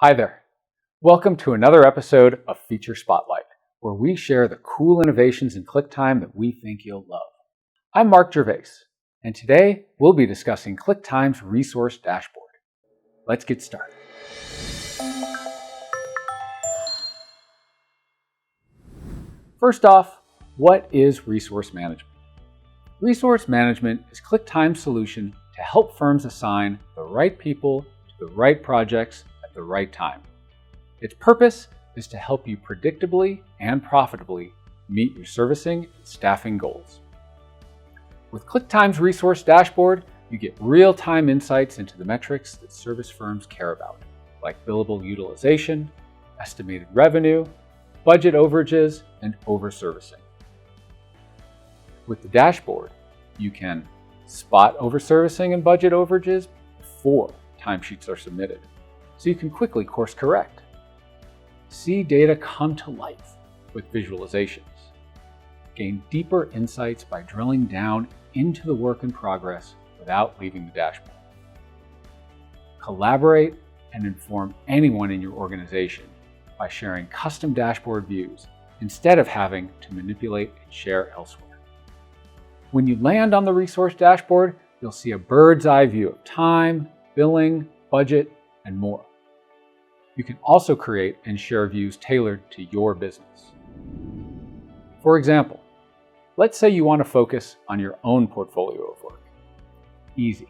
Hi there. Welcome to another episode of Feature Spotlight, where we share the cool innovations in ClickTime that we think you'll love. I'm Mark Gervase, and today we'll be discussing ClickTime's Resource Dashboard. Let's get started. First off, what is resource management? Resource management is ClickTime's solution to help firms assign the right people to the right projects at the right time. Its purpose is to help you predictably and profitably meet your servicing and staffing goals. With ClickTime's Resource Dashboard, you get real-time insights into the metrics that service firms care about, like billable utilization, estimated revenue, budget overages, and overservicing. With the dashboard, you can spot overservicing and budget overages before timesheets are submitted, so you can quickly course correct. See data come to life with visualizations. Gain deeper insights by drilling down into the work in progress without leaving the dashboard. Collaborate and inform anyone in your organization by sharing custom dashboard views instead of having to manipulate and share elsewhere. When you land on the resource dashboard, you'll see a bird's eye view of time, billing, budget, and more. You can also create and share views tailored to your business. For example, let's say you want to focus on your own portfolio of work. Easy.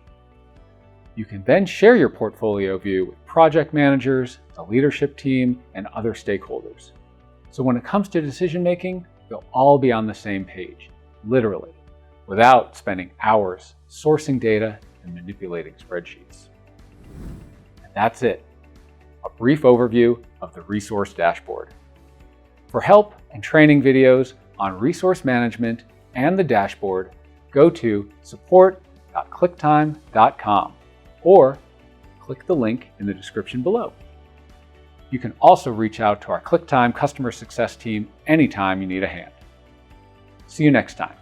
You can then share your portfolio view with project managers, the leadership team, and other stakeholders. So when it comes to decision making, you'll all be on the same page, literally, without spending hours sourcing data and manipulating spreadsheets. And that's it. A brief overview of the Resource Dashboard. For help and training videos on resource management and the dashboard, go to support.clicktime.com or click the link in the description below. You can also reach out to our ClickTime customer success team anytime you need a hand. See you next time.